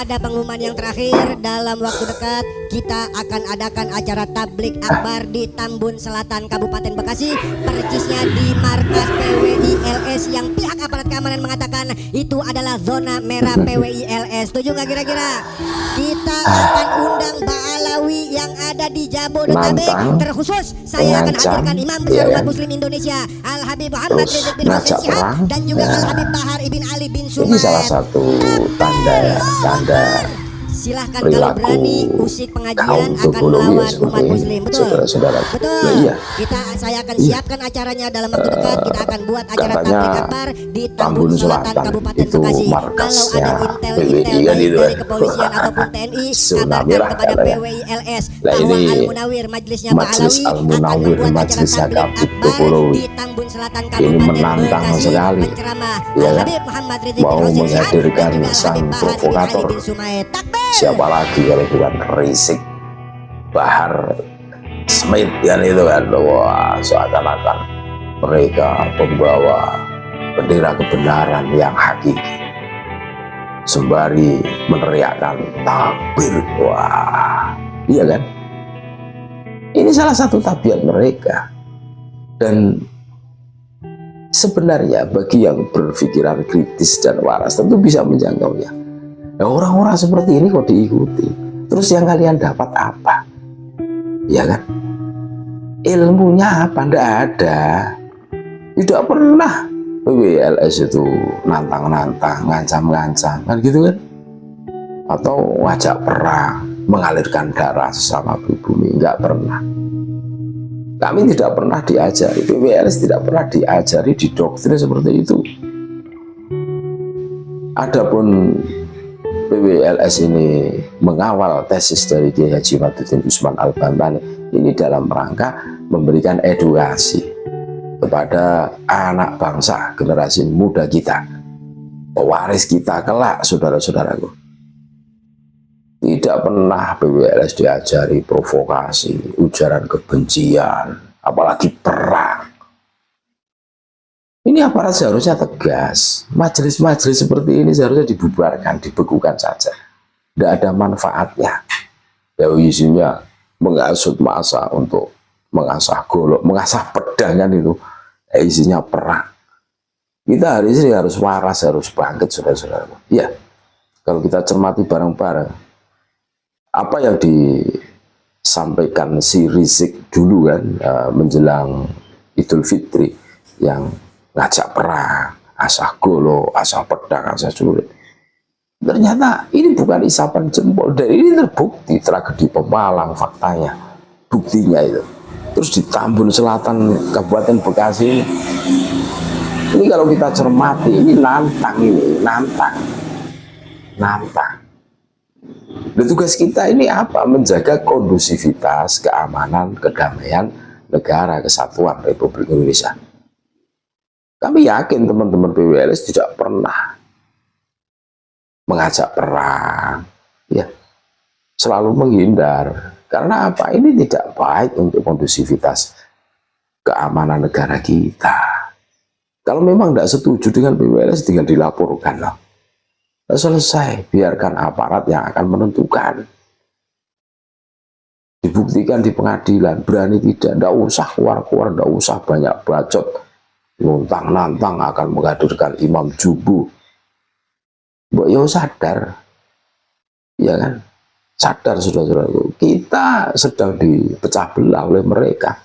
ada pengumuman yang terakhir. Dalam waktu dekat kita akan adakan acara tablik akbar di Tambun Selatan Kabupaten Bekasi, persisnya di markas PWILS yang pihak aparat keamanan mengatakan itu adalah zona merah PWILS. Setuju nggak kira-kira? Kita akan undang Mbak Alawi yang ada di Jabodetabek. Terkhusus saya akan hadirkan Imam Besar Umat Muslim Indonesia Al Habib Muhammad Rizik bin Hussein Syihab dan juga Al Habib Bahar ibn Ali bin Sumaid. Ini salah satu tanda Silahkan kalau berani usik pengajian akan melawan umat muslim. Betul, saudara-saudara. betul. Nah, iya. Saya akan siapkan acaranya dalam waktu dekat. Kita akan buat acara Katanya tablik akbar di Tambun Selatan Kabupaten itu Bekasi. Kalau markasnya ada intel PWI kan baik itu. dari kepolisian ataupun TNI, kabarkan kepada PWILS bahwa Al Munawir Majlisnya Pak Alawi akan membuat acara tablik akbar di Tambun Selatan Kabupaten Bekasi. Penceramah Al Habib Muhammad Rizik bin Hussein Syihab dan juga Al Habib Bahar ibn Ali bin Sumaid. Siapa lagi kalau bukan Rizik Bahar Smith kan itu kan. Wah, seakan-akan mereka pembawa bendera kebenaran yang hakiki sembari meneriakkan takbir. Wah, iya kan? Ini salah satu tabiat mereka. Dan sebenarnya bagi yang berpikiran kritis dan waras tentu bisa menjangkaunya. Nah, orang-orang seperti ini kok diikuti, terus yang kalian dapat apa? Ya kan? Ilmunya apa? Nggak ada. Tidak pernah PWILS itu nantang-nantang, ngancam-ngancam, kan gitu kan? Atau ngajak perang, mengalirkan darah sesama pribumi, nggak pernah. Kami tidak pernah diajari, PWILS tidak pernah diajari di doktrin seperti itu. Adapun PWILS ini mengawal tesis dari Kiai Haji Maduddin Usman Al-Bantani ini dalam rangka memberikan edukasi kepada anak bangsa, generasi muda kita, pewaris kita kelak, saudara-saudaraku. Tidak pernah PWILS diajari provokasi, ujaran kebencian, apalagi perang. Ini aparat seharusnya tegas. Majelis-majelis seperti ini seharusnya dibubarkan, dibekukan saja. Tidak ada manfaatnya. Ya, isinya menghasut massa untuk mengasah golok, mengasah pedangan itu. Ya, isinya perang. Kita hari ini harus waras, harus bangkit, saudara-saudara. Ya, kalau kita cermati bareng-bareng, apa yang disampaikan si Rizik dulu kan menjelang Idul Fitri yang ngajak perang, asah golo, asah pedang, asah celurit. Ternyata ini bukan isapan jempol, dan ini terbukti tragedi Pemalang faktanya, buktinya itu. Terus di Tambun Selatan Kabupaten Bekasi ini kalau kita cermati ini nantang, nantang. Dan tugas kita ini apa? Menjaga kondusivitas, keamanan, kedamaian negara kesatuan Republik Indonesia. Kami yakin teman-teman PWILS tidak pernah mengajak perang, ya, selalu menghindar. Karena apa? Ini tidak baik untuk kondusivitas keamanan negara kita. Kalau memang tidak setuju dengan PWILS, tinggal dilaporkan loh. Selesai, biarkan aparat yang akan menentukan. Dibuktikan di pengadilan, berani tidak usah keluar-keluar, tidak usah banyak bacot. Nuntang-nantang akan menghadirkan Imam Jubu. Mbok yo sadar, ya kan? Sadar, saudara-saudara, kita sedang dipecah belah oleh mereka.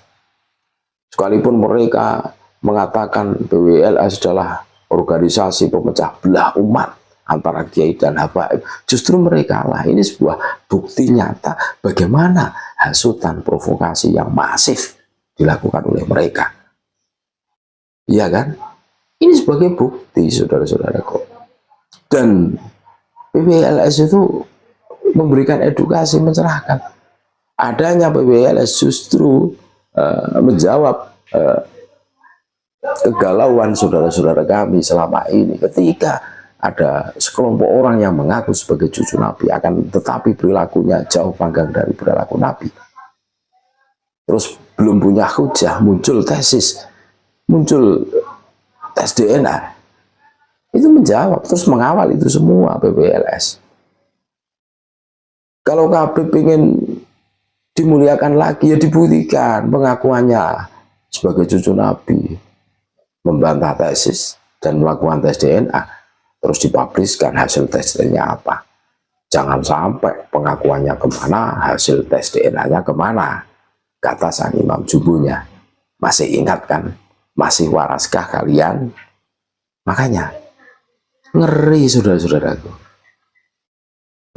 Sekalipun mereka mengatakan PWILS adalah organisasi pemecah belah umat antara kiai dan habaib, justru mereka lah. Ini sebuah bukti nyata bagaimana hasutan provokasi yang masif dilakukan oleh mereka. Iya kan? Ini sebagai bukti, saudara-saudaraku. Dan PWILS itu memberikan edukasi, mencerahkan. Adanya PWILS justru menjawab kegalauan saudara-saudara kami selama ini ketika ada sekelompok orang yang mengaku sebagai cucu Nabi, akan tetapi perilakunya jauh panggang dari perilaku Nabi. Terus belum punya hujah, muncul tesis, muncul tes DNA, itu menjawab, terus mengawal itu semua PWILS. Kalau KB pengen dimuliakan lagi, ya dibuktikan pengakuannya sebagai cucu Nabi, membantah tesis dan melakukan tes DNA, terus dipubliskan hasil tes DNA apa. Jangan sampai pengakuannya kemana, hasil tes DNA-nya kemana, kata sang imam jubunya. Masih ingat kan? Masih waraskah kalian? Makanya ngeri saudara-saudaraku.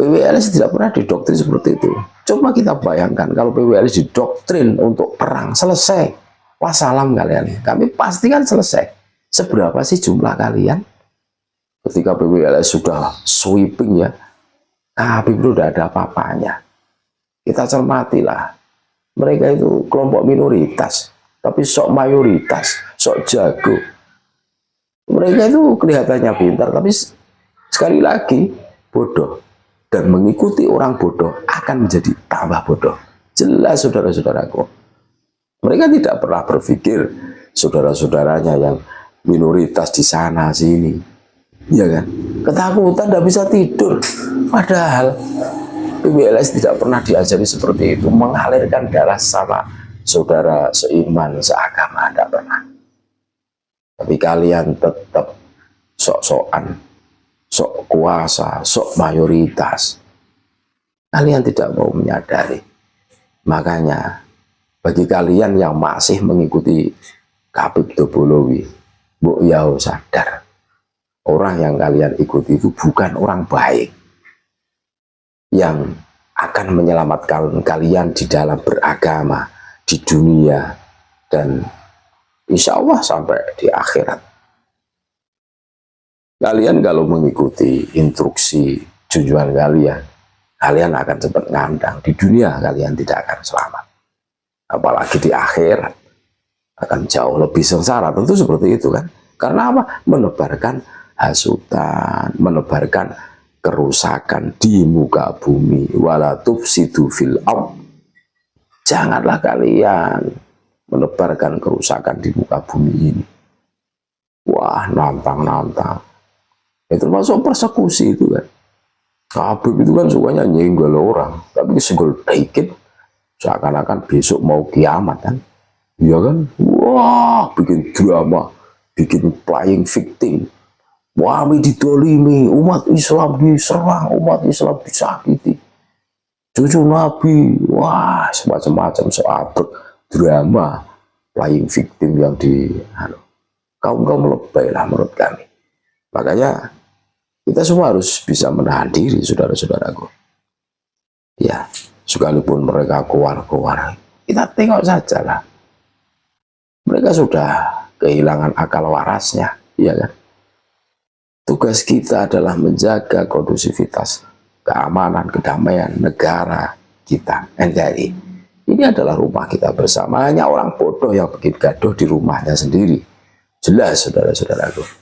PWLS tidak pernah didoktrin seperti itu. Coba kita bayangkan kalau PWLS didoktrin untuk perang, selesai. Wassalam kalian. Kami pastikan selesai. Seberapa sih jumlah kalian? Ketika PWLS sudah sweeping ya, Habib itu udah ada apa-apanya. Kita cermatilah. Mereka itu kelompok minoritas, tapi sok mayoritas, sok jago. Mereka itu kelihatannya pintar, tapi sekali lagi bodoh. Dan mengikuti orang bodoh akan menjadi tambah bodoh. Jelas saudara-saudaraku. Mereka tidak pernah berpikir saudara-saudaranya yang minoritas di sana sini, ya kan? Ketakutan, tidak bisa tidur. Padahal PWLS tidak pernah diajari seperti itu, mengalirkan darah sama saudara seiman, seagama, tidak pernah. Tapi kalian tetap sok-sokan, sok kuasa, sok mayoritas. Kalian tidak mau menyadari. Makanya bagi kalian yang masih mengikuti Habib Dobolowi, mbok ya sadar, orang yang kalian ikuti itu bukan orang baik yang akan menyelamatkan kalian di dalam beragama, di dunia, dan insya Allah sampai di akhirat. Kalian kalau mengikuti instruksi junjungan kalian, kalian akan cepat ngandang. Di dunia kalian tidak akan selamat. Apalagi di akhirat akan jauh lebih sengsara. Tentu seperti itu kan. Karena apa? Menebarkan hasutan, menebarkan kerusakan di muka bumi. Wala tufsidu fil ardh. Janganlah kalian menebarkan kerusakan di muka bumi ini. Wah, nantang-nantang. Itu termasuk persekusi itu kan. Habib itu kan sukanya nyenggol orang, tapi senggol dikit seakan-akan besok mau kiamat kan. Iya kan? Wah, bikin drama, bikin playing victim. Wah, didolimi, umat Islam diserang, umat Islam disakiti. Cucu Nabi, wah, semacam-macam soal drama, playing victim yang di kaum-kaum lebay lah menurut kami. Makanya kita semua harus bisa menahan diri, saudara-saudaraku. Ya, sekalipun mereka keluar-keluar, kita tengok saja lah. Mereka sudah kehilangan akal warasnya, ya kan? Tugas kita adalah menjaga kondusivitas, keamanan, kedamaian negara kita, NKRI. Ini adalah rumah kita bersama. Hanya orang bodoh yang bikin gaduh di rumahnya sendiri. Jelas, saudara-saudaraku.